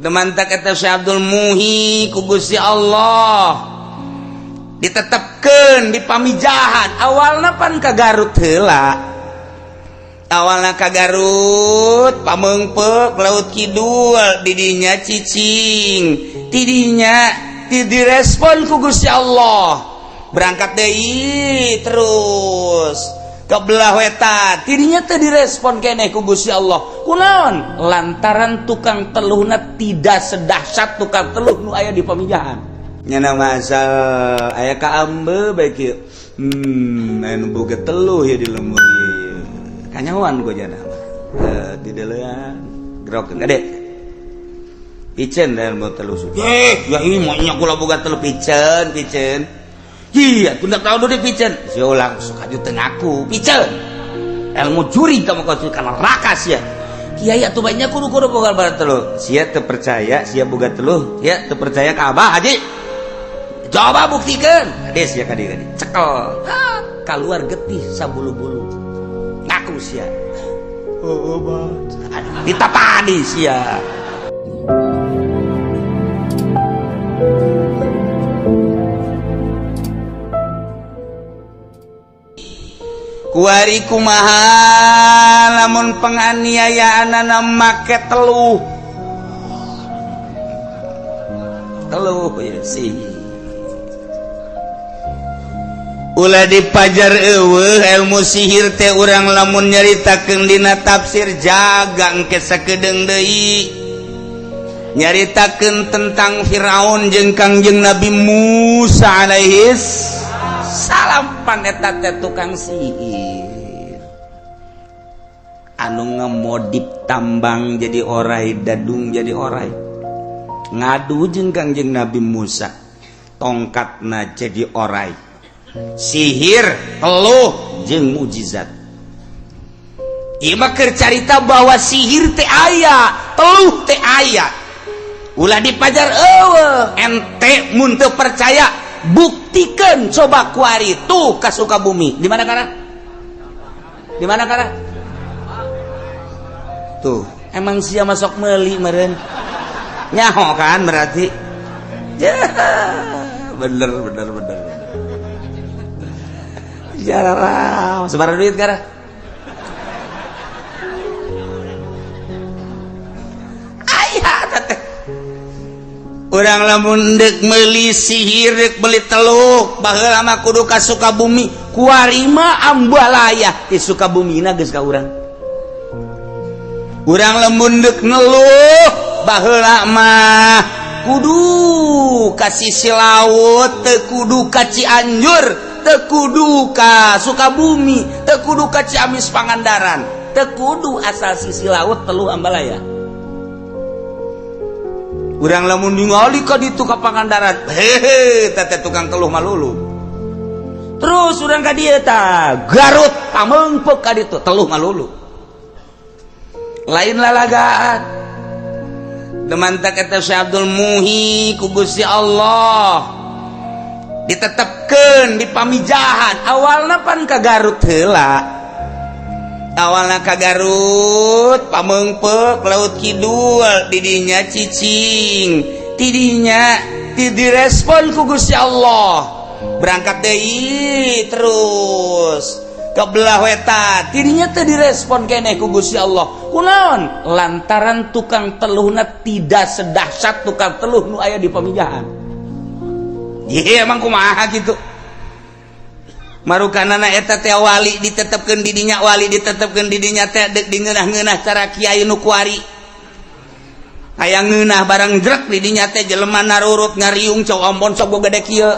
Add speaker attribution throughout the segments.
Speaker 1: demantak eta Syekh Abdul Muhi ku Gusti Allah ditetepkeun di pamijahan. Awalna pan ka Garut heula, awalna ka Garut pameungpeuk laut kidul didinya cicing tidinya direspon ku Gusti Allah berangkat deui terus ke belah wetan tidinya teu direspon keneh ku Gusti Allah. Kunaon? Lantaran tukang teluhna tidak sedahsyat tukang teluh nu aya di pamijahan. Nyana masal aya ka ambe bae kieu. Anu boga teluh ya di lembur ieu. Kanyawan ku jana. Di deulean gerokeun gade. Piceun da mau teluh suci. Ya ini mah nya kula boga teluh piceun. Iya, tundak tahu dulu piceun. Si ulang suka juteng aku piceun. Ilmu juri kamu kau kana rakas ya. Kiai atuh banyak kudu boga barat teluh. Sia teu percaya, sia boga teluh, ya teu percaya ka Abah Haji. Coba buktikan. Hades ya kadi cekel. Keluar getih sabulu-bulu. Ngaku sia. Oh, Abah. Ditapani sia. Kuari kumaha lamun penganiayaanana make teluh ya sih ulah dipajar eueuh ilmu sihir teh urang lamun nyaritakeun dina tafsir jaga engke sakedeung deui nyaritakeun tentang Firaun jeung Kangjeng Nabi Musa alaihis salam paneta teh tukang sihir anu ngemodif tambang jadi orai dadung jadi orai ngadu jeung Kangjeng Nabi Musa tongkatna jadi orai sihir teluh jeung mukjizat ieu mah keur carita bahwa sihir teh aya teluh teh aya ulah dipajar eueuh ente mun teu percaya buktikan coba kuari tuh ka Sukabumi. Di mana kana? Tuh, emang sia masuk meuli meureun. Nyaho kan berarti. Ya, bener. Jarang, sebar duit kana? Urang lamun deuk meuli sihir deuk beli teluh baheula mah kudu ka Sukabumi kuari mah ambalaya di Sukabumina geus ka urang lamun deuk neluh baheula mah kudu ka sisi laut teu kudu ka Cianjur teu kudu ka Sukabumi teu kudu ka Ciamis Pangandaran teu kudu asal sisi laut teluh ambalaya. Urang lamun ningali ka ditu ka Pangandaran, hehe, teh tukang teluh malulu. Terus urang ka dieu tah Garut pameungpeuk ka ditu teluh malulu. Lain lalagaan. Demantak eta Syekh Abdul Muhi ku Gusti Allah. Ditetepkeun di pamijahan. Awalna pan ka Garut heula. Awalna ka Garut pameungpeuk laut kidul didinya cicing tidinya direspon ku Gusti Allah berangkat deui terus ke belah wetan tidinya teu direspon keneh ku Gusti Allah. Kunaon? Lantaran tukang teluhna tidak sedahsyat tukang teluh nu aya di pamijahan. Ieu emang kumaha kitu marukanana eta teh wali ditetepkeun di dinya teh deuk dingeunah-ngeunah cara kiai nu kuari aya ngeunah barang jrek di dinya teh jelema narurut ngariung cau ombon sok boga gede kieu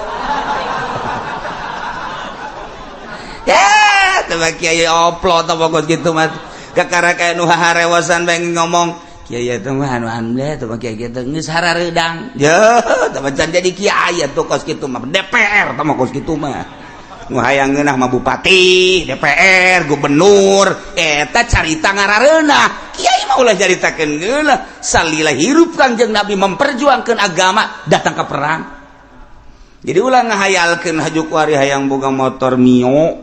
Speaker 1: ya teh kiai oplot apa kos kitu mah kakara kaya nu harewasan bae ngomong kiai eta mah anu ande teh kiai kitu geus harareudang ya teh can jadi kiai atuh kos kitu mah DPR teh mah kos kitu mah nu hayang ngeunah mah bupati, DPR, gubernur, eta carita ngarareunah. Kiai mah ulah caritakeun geunah salila hirup Kangjeng Nabi memperjuangkeun agama datang ke perang. Jadi ulah ngahayalkeun hajuk wari hayang boga motor Mio,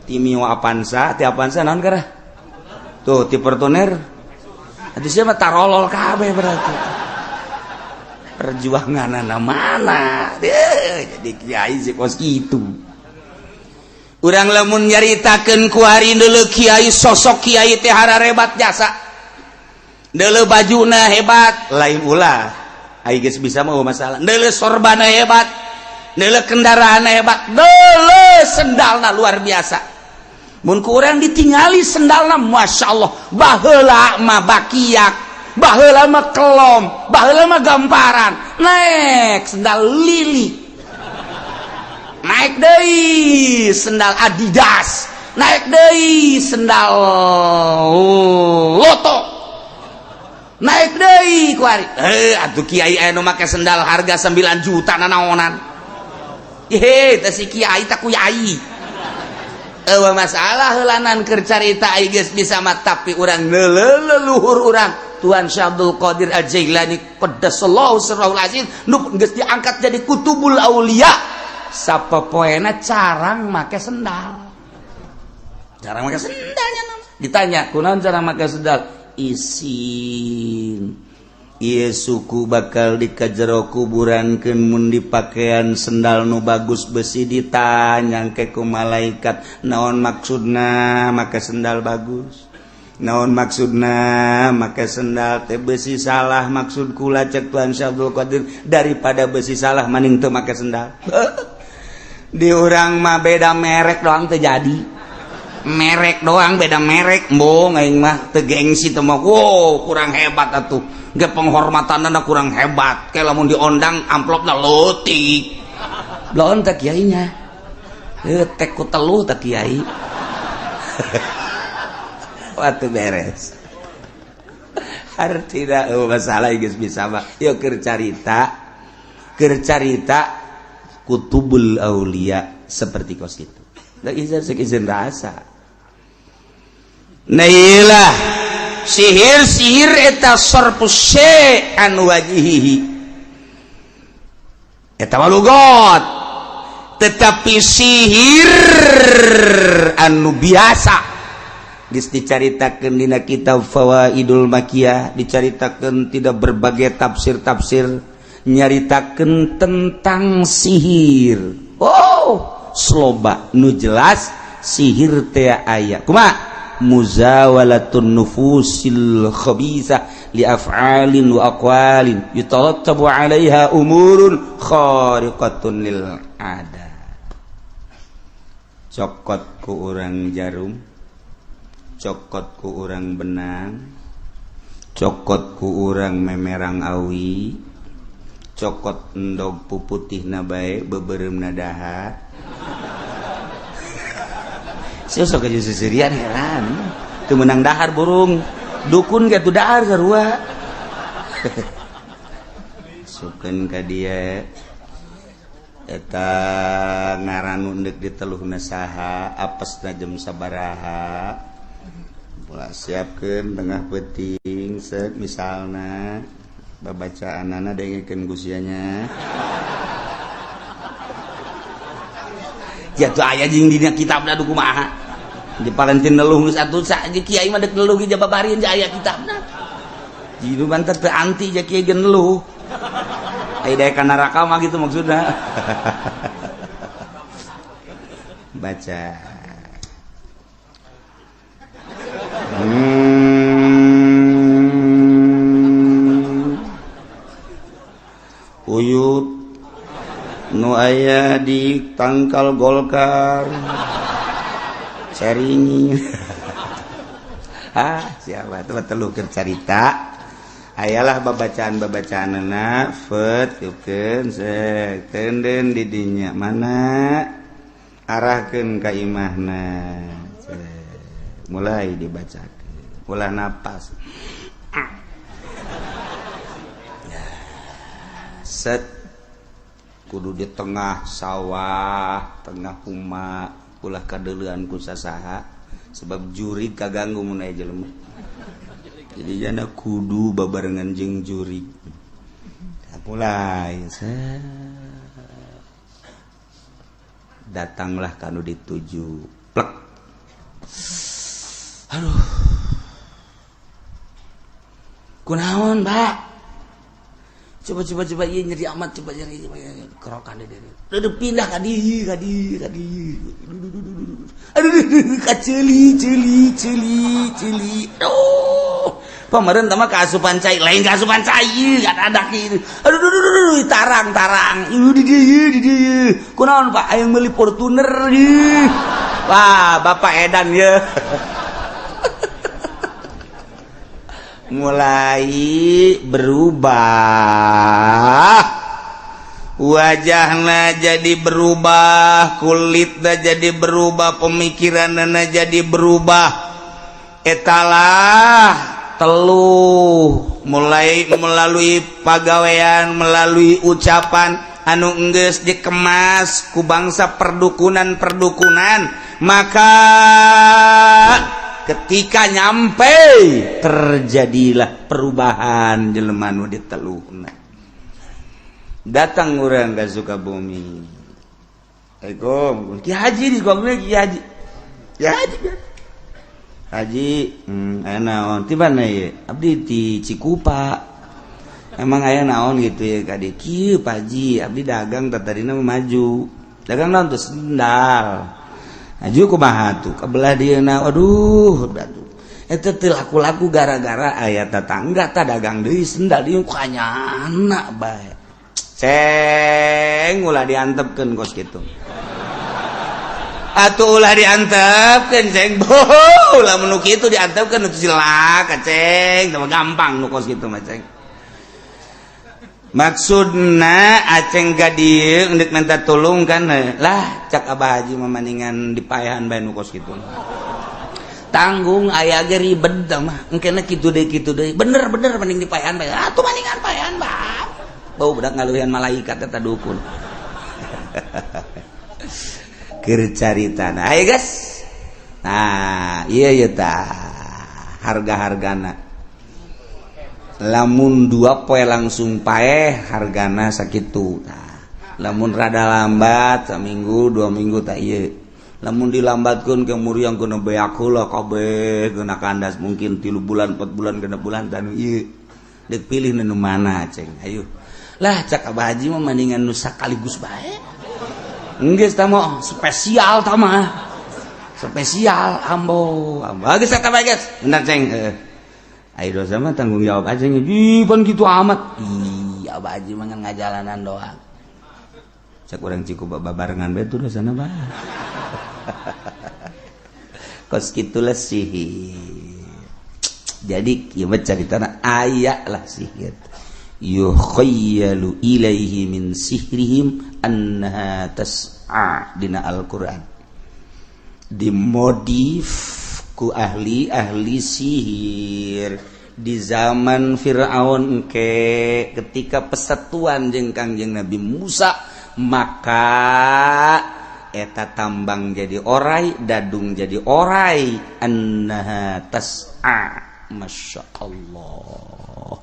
Speaker 1: ti Mio Avanza, ti Avanza naon karah? Tuh ti Fortuner. Atuh sia mah tarolol kabeh berarti. perjuangan anak mana jadi kiai si kos gitu urang lamun nyaritakeun ku hari deuleu kiai sosok kiai teh hararebat jasa deuleu bajuna hebat lain ulah ai geus bisa mah masalah deuleu sorbana hebat deuleu kendaraana hebat deuleu sendalna luar biasa mun ku urang ditingali sendalna masyaallah baheula mah bakiak baheula mah kelom baheula mah gamparan naik sendal lili naik deui sendal Adidas naik deui sendal Loto naik deui ku ari atuh kiai aya nu make sendal harga 9 juta nanaonan teh si kiai teh kuyai eueuh masalah heulanan keur carita ai geus bisa mah tapi urang leluhur urang Tuan Syekh Abdul Qadir Al-Jailani qaddasallahu sirrahul aziz nu geus diangkat jadi kutubul aulia sapopoena carang make sendal carang make sendalnya ditanya kunaon cara make sendal isin ieu suku bakal dikajero kuburankeun mun dipakean sendal nu bagus besi ditanya ke ku malaikat naon maksudna make sendal bagus naon maksudna make sendal teh besi salah maksud kula cek Tuan Syekh Abdul Qadir daripada besi salah mending teu make sendal di urang mah beda merek doang terjadi merek doang beda merek mbong aing mah teu gengsi teu mah wow kurang hebat atuh ge penghormatanna kurang hebat ke lamun diondang amplopna leutik laon teh kiai nya tek ku teluh teh kiai waktu beres artina masalah geus bisa mah yuk keur carita kutubul aulia seperti kos itu da izin rasa nailah sihir eta sarfu syai'an wajhihi eta walugot tetapi sihir anu biasa geus dicaritakeun dina kitab Fawaidul Makiyah dicaritakeun tidak berbagai tafsir nyaritakeun tentang sihir sloba nu jelas sihir teh aya kumaha muzawalatun nufusil khabisa li af'alin wa aqwalin yutarattabu 'alaiha umurun khariqatun lil ada cokot ku urang jarum cokot ku urang benang cokot ku urang memerang awi cokot endog puputihna bae beubeuremna dahar sok aja seserian heran teu meunang dahar burung dukun ge tu dahar sarua sukeun ka dieu eta ngaran undek di teluhna saha apesna jam sabaraha ulah siapkeun tengah peuting set misalna babacaanana dengekeun gusianya jatuh aya jeung dina kitabna duku kumaha di palentin neluh geus atuh sa kiai mah deuk neluh ge jababarieun ja aya kitabna jidu mah teu anti ja kiai ge neluh ai dae ka neraka mah gitu maksudna baca uyut nu aya di tangkal Golkar caringi siapa tuh telu keur carita ayalah babacaan-babacaanna fet yukeun sekenden di dinya mana arahkeun ka imahna mulai dibacakeun ulah napas set kudu di tengah sawah tengah huma ulah kadeuleuan ku sasaha sebab juri kaganggu mun aya jelema jadi jana kudu babarengan jeung juri mulai datanglah kanu dituju plek aduh kunaon Mbak coba ieu nyeri amat coba nyeri kerokan deh udah pindah ka dieu aduh kaceli pameureun teh mah kaasupan cai lain kaasupan cai ada kieu aduh tarang di dieu kunaon Pak aya meuli Fortuner wah Bapak edan ye mulai berubah wajahna jadi berubah kulitna jadi berubah pemikiranna jadi berubah etalah teluh mulai melalui pagawean melalui ucapan anu enggeus dikemas ku bangsa perdukunan maka ketika nyampe terjadilah perubahan jelema nu diteluhna datang urang ka Sukabumi Assalamualaikum Ki Haji di Sukabumi Ki Haji Haji aya naon ti mana ye abdi ti Cikupa emang aya naon gitu ya ka dieu kieu Pak Haji abdi dagang tatarina maju dagang naon tuh sendal aju kumaha tuh kabelah dieuna aduh eta teh laku-laku gara-gara aya tetangga tah dagang deui sendal dieu kanyana bae ceng ulah diantepkeun kos kitu atuh ulah diantepkeun ceng boh lamun nu kitu diantepkeun nu cilaka ceng teu gampang nu kos kitu mah ceng maksudna aceng gadieu endek minta tolong kan lah cak Abah Haji mamaningan dipaehan bae nu kos kitu tanggung aya ge ribet mah engkena kitu deui bener mending dipaehan bae atuh maningan paehan bae bau budak ngaluhian malaikat eta dukun keur caritana aya guys nah ieu tah harga-hargana lamun 2 poe langsung paeh hargana sakitu nah, lamun rada lambat saminggu 2 minggu tak ieu lamun dilambatkeun ke muriang kena beak heula kabeh kena kandas mungkin 3 bulan 4 bulan kena bulan tanu ieu deuk pilih nu mana ceng ayo lah cak Abah Haji mah mendingan nu sakaligus bae enggeus tah mah spesial tah mah spesial ambo geus eta bae guys bener ceng ayo dosa mah tanggung jawab aja nih, pan gitu amat. Iya, Abah Haji mah ngajalanan doang. Cak urang Cikupa babarengan bae tuh dosana bah. Kos kitu lah sihir. Jadi ieu mah caritana aya lah sihir. Yukhayyalu ilaihi min sihrihim annaha tas'a dina Al-Qur'an. Dimodif ku ahli sihir di zaman Firaun ketika persatuan jeung Kangjeng Nabi Musa maka eta tambang jadi orai dadung jadi orai annaha tas'a masyaallah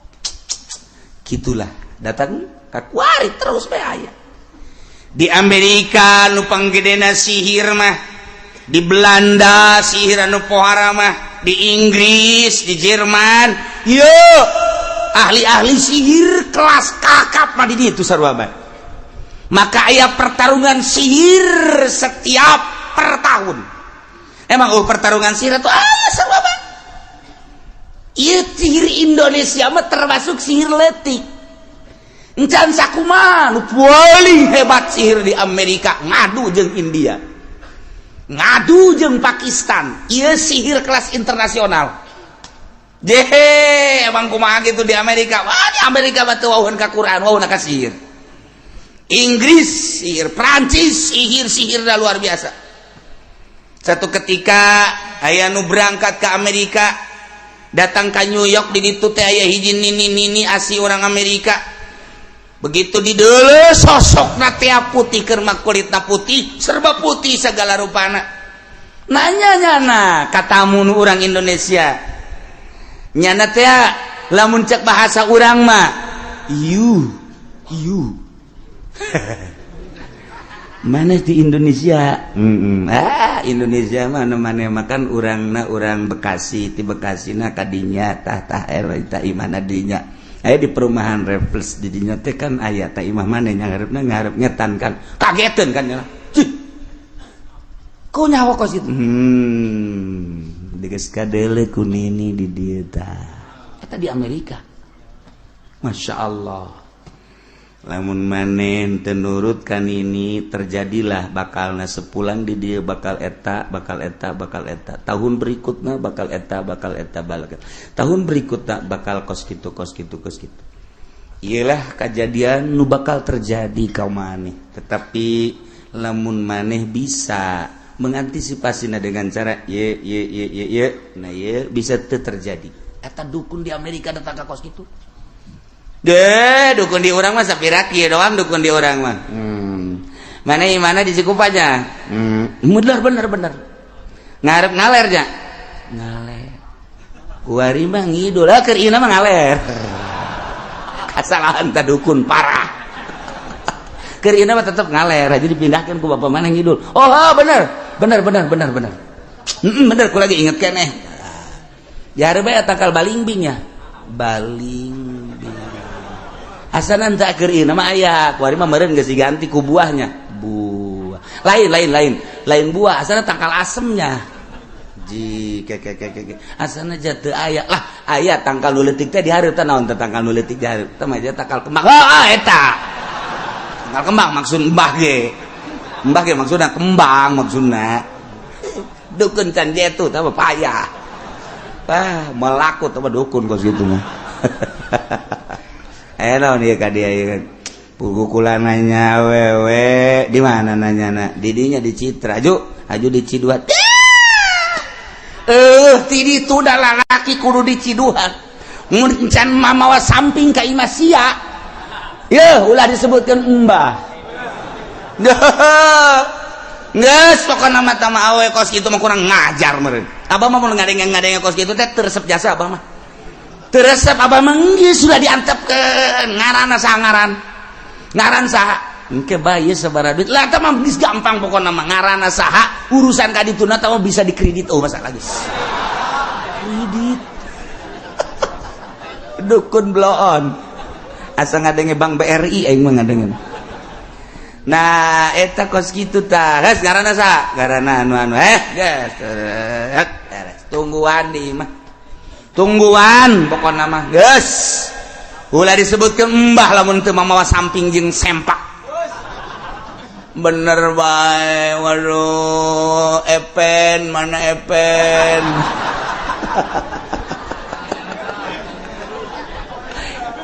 Speaker 1: gitulah datang kakuari terus bae aya di Amerika nu panggedena sihir mah di Belanda sihir anu pohara mah di Inggris di Jerman yo ahli-ahli sihir kelas kakap mah di ditu sarua bae maka aya pertarungan sihir setiap per tahun emang pertarungan sihir itu sarua bae ieu sihir Indonesia mah termasuk sihir letik encan sakumaha nu paling hebat sihir di Amerika ngadu jeung India ngadu jeung Pakistan ieu sihir kelas internasional jehe emang kumaha gitu di Amerika wah di Amerika mah teu wauheun ka Quran wauheun ka sihir Inggris sihir Prancis sihir dah luar biasa satu ketika aya nu berangkat ke Amerika datang ke New York di ditu teh aya hiji nini asi orang Amerika begitu di deuleu sosokna teh putih keur mah kulitna putih serba putih segala rupana nanya ka tamu nu urang Indonesia nyana teh lamun cek bahasa urang mah you mana di Indonesia Indonesia mah maneh makan urang Bekasi ti Bekasina kadinya tah eta imana dinya aya di perumahan Reflex di dinya teh kan aya teh imah maneh ngarepna ngarep ngetan kan kageteun kan ya ku nyawa kos itu digeus kadele ku nini di dieu tah eta di Amerika Masya Allah lamun maneh teu nurut kan ini terjadilah bakalna sepulang di dieu bakal eta tahun berikutna bakal eta tahun berikutna bakal kos kitu iyalah kejadian nu bakal terjadi ka maneh tetapi lamun maneh bisa mengantisipasinya dengan cara nah ye bisa teu terjadi eta dukun di Amerika datang ka kos kitu dukun di orang mah sapira kieu doang dukun di orang mah. Mana di Cikupanya? Bener. Ngarep ngaler nya. Ngaler. Kuari mah ngidul, keur ieu mah ngaler. Kasalahan ta dukun parah. Keur ieu mah tetep ngaler, aja dipindahkeun ku bapak mana ngidul. Oh, bener. Bener. Bener ku lagi inget keneh. Jare bae takal balingbing ya. Balingbing. Asanan tak keur ieu mah aya, kuari mah meureun geus diganti ku buahnya. Buah. Lain buah, asalna tangkal asemnya. Ji ke. Asalna ja teu aya. Lah, aya tangkal nu leutik teh di hareup teh naon teh tangkal nu leutik di hareup? Teh mah tangkal kembang. Eta. Tangkal kembang maksud mbah ge. Mbah ge maksudna kembang maksudna. Dukun can jetu teh payah. Melaku teh dukun kos kitu mah. Naon ieu ka dia ieu pugu kula nanya wewe di mana nanyana di dinya di Citra aju di Ciduhat ti ditu da lalaki kudu di Ciduhat mun can mamawa samping ka imah sia yeuh ulah disebutkeun embah geus pokona mah tama awe kos kitu mah kurang ngajar meureun abah mah mun ngadenge kos kitu teh teu resep jasa abah mah teresep abah menggi sudah diantep ke ngaran saha engke bae sabaraha duit lah tah mah geus gampang pokona mah ngaranna saha urusan ka dituna tah bisa dikredit masalah geus kredit dukun bloon asa ngadenge Bank BRI aing mah ngadenge nah eta kos kitu tah geus ngaranna saha ngaranna anu geus tungguan di imah tungguan pokokna mah geus ulah disebutkeun embah lamun teu mamawa samping jeung sempak bener bae waduh mana epen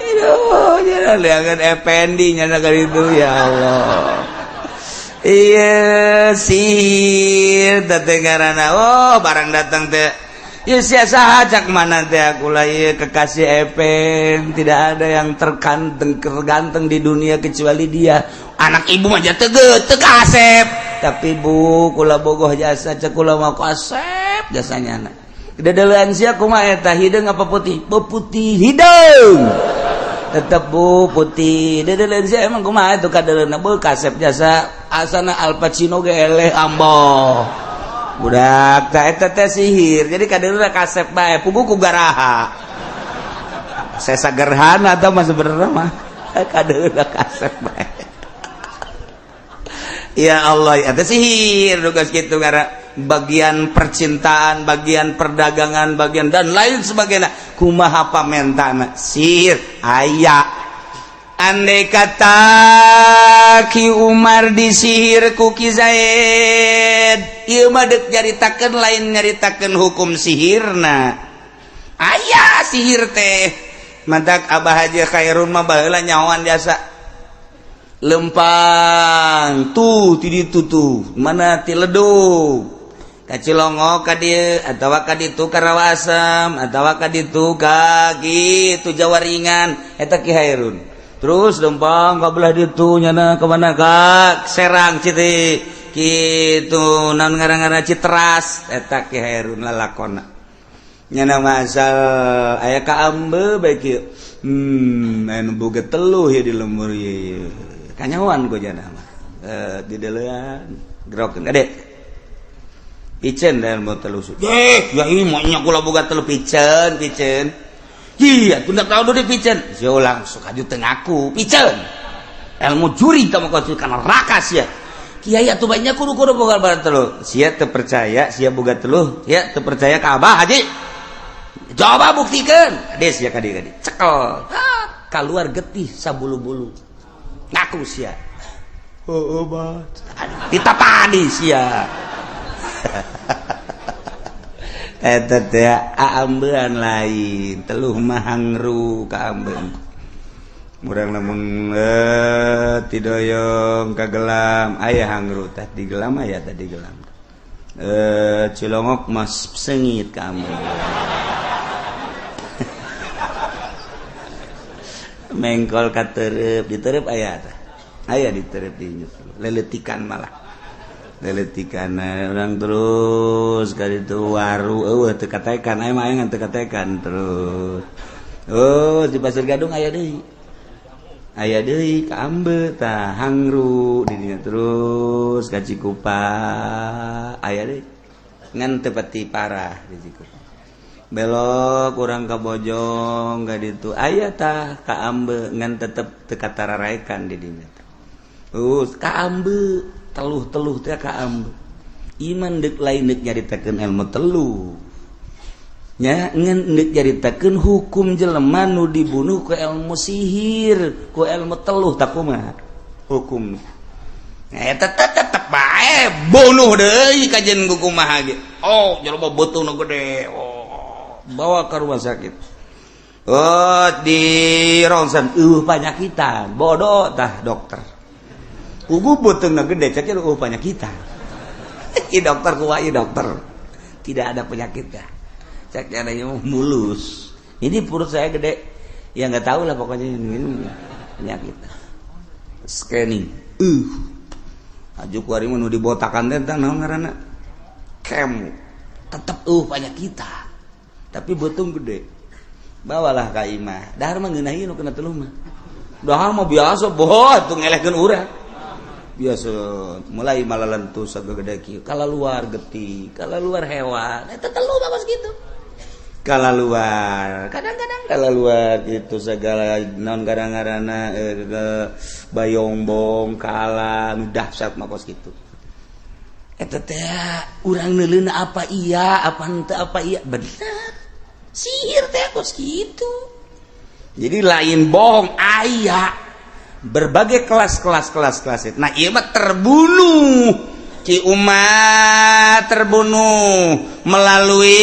Speaker 1: aduh jangan liakan ependi nyana kali itu ya Allah iya sihir teh ngaranna barang datang teh ya siasa cak mana teh aku lah ya kekasih Epen tidak ada yang terganteng di dunia kecuali dia anak ibu mah teu kasep tapi bu kula bogoh jasa cek kula mau kasep jasanya anak dadeuleun sia kumaha eta hideung apa putih putih hideung tetep bu putih dadeuleun sia emang kumaha itu kadeuleuna bu kasep jasa asana Al Pacino ge eleh amboh budak teh eta teh sihir jadi kadeurna kasep bae pugu ku garaha sesa gerhana atau mah sebenarnya mah kadeurna kasep bae ya Allah eta sihir tugas kitu gara bagian percintaan bagian perdagangan bagian dan lain sebagainya kumaha pamentana sihir aya andai kata Ki Umar disihir ku Ki Zaid ieu mah deuk nyaritakeun lain nyaritakeun hukum sihirna aya sihir teh madak Abah Haji Khairun mah baheula nyawan jasa lempang ti ditu tuh mana ti ledug ka Cilongo ka dieu atawa ka ditu ka Rawasem atawa ka ditu ka kitu Jawaringan eta Ki Khairun terus lempang ka belah ditu nyana ka mana ka Serang Citi kitu naon ngaran-ngaran Citras eta Ki Khairun lalakonna nyana masal aya ka ambe bae kieu anu boga teluh ya di lembur ieu kanyawan ku jana mah di deulean gerokeun ade piceun da mau teluh ya ini maunya kula boga teluh piceun iya tunda tahu di picen sia ulang suka ju teu ngaku picen ilmu juri teu mah kana neraka sia kiai atuh banyak kudu boga barang telu sia teu percaya sia boga telu sia teu percaya ka Abah Haji coba buktikeun des sia ka dieu cekel kaluar getih sabulu-bulu ngaku sia Bah ditapani sia eta teh aambean lain teluh mah hangru ka ambeun urang lamun ti doyong ka gelam aya hangru tah di gelam aya tah di gelam cilongok mas sengit ka ambeun mengkol ka teureub di teureub aya tah aya di teureub di leletikan malah leletikan orang terus kali itu waru teu katekan aya mah ngan teu katekan terus di Pasir Gadung aya deui ka ambe tah hangru di dinya terus ka Cikupa aya deui ngan teu pati parah di Cikupa belok urang ka Bojong ka ditu aya tah ka ambe ngan tetep teu katararaekan di dinya ka ambe teluh teh ka ambe iman deuk lain deuk nyaritakeun ilmu teluh nya ngan deuk nyaritakeun hukum jelema nu dibunuh ku ilmu sihir ku ilmu teluh tak kumaha hukum eta tetep bae bunuh deui kajen ku kumaha ge jelema beutuna gede bawa ka rumah sakit di ronsen panyakitan bodoh tah dokter ugu beutungna gede cek penyakitan i dokter kumaha i dokter tidak ada penyakit dah cek adanya mulus ini perut saya gede ya nggak tahu lah pokoknya ini penyakit scanning aju ku ari nu dibotakan teh naon ngaranna kem tetep penyakitan tapi beutung gede bawalah ka imah dahar mah ngeunahi nu kena teluh mah dahar mah biasa boh atuh ngelehkeun urang biasa mulai malalentu sagede kieu kalaluar getih kalaluar hewan eta teluh bagus gitu kalaluar kadang-kadang kalaluar gitu segala naon garang-garana bayombong kala nu dahsyat mah kos kitu eta teh urang neuleuna apa iya apa henteu apa iya bener sihir teh kos kitu jadi lain bohong aya berbagai kelas. Nah, ieu mah terbunuh. Ki umat terbunuh melalui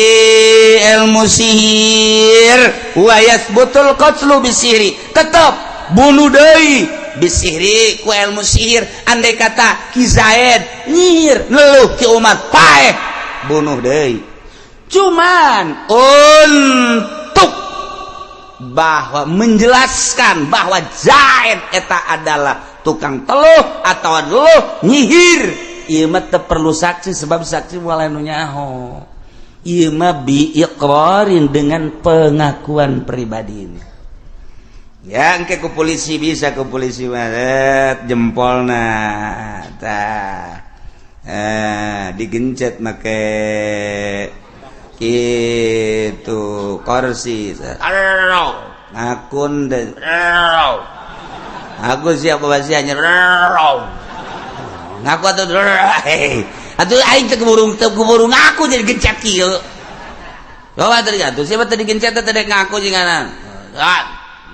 Speaker 1: ilmu sihir. Wa yasbutul qatlu bisihri. Tetep bunuh deui bisihri ku ilmu sihir. Andai kata Ki Zaid nyihir neluh ki umat paeh bunuh deui. Cuman untuk bahwa menjelaskan bahwa Zaid eta adalah tukang teluh atau teluh nyihir ieu mah teu perlu saksi sebab saksi moal anu nyaho ieu mah biiqrarin dengan pengakuan pribadi ya engke ku polisi bisa ku polisi mah jempolna tah digencet make gitu kursi akun dan aku siap bahasanya ngaku atuh aing teh keburu ngaku jadi gencet kieu bawa tadi atuh siapa tadi gencet teh ngaku jinganan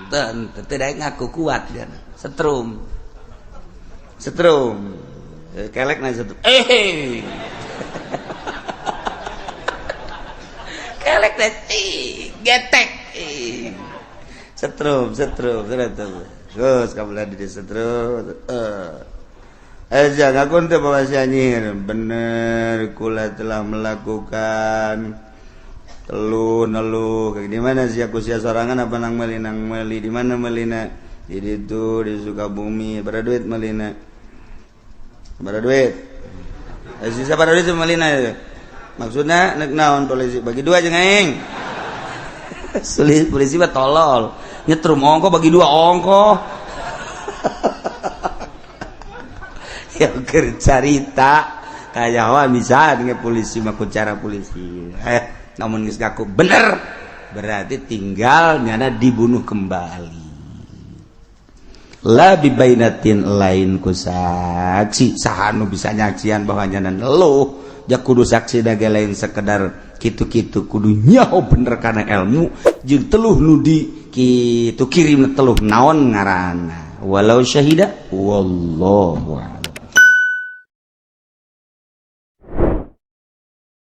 Speaker 1: teu ngaku kuat dia setrum kelek na setrum kelek deh getek setrum terus kamu lagi di setrum aja ngaku teh bawa nyihir bener kula telah melakukan neluh kayak di mana sih aku sia sorangan apa nang meli di mana melina di itu di Sukabumi berapa duit melina berapa duit sisa berapa duit melina ya maksudnya nek naon polisi bagi dua aja ngaing sulit polisi mah tolol nyetrum ongko bagi dua ongko ya keur carita kayawan bisa dengan polisi mah ku cara polisi namun geus ngaku bener berarti tinggalnya dibunuh kembali. La bibainatin lain ku saksi sahanu bisa nyaksian bahwa nyanan eluh ja kudu saksi dage lain sekedar kitu-kitu kudu nyaho bener kana ilmu jeung teluh nu di kitu kirim teluh naon ngaranna walau syahida wallahu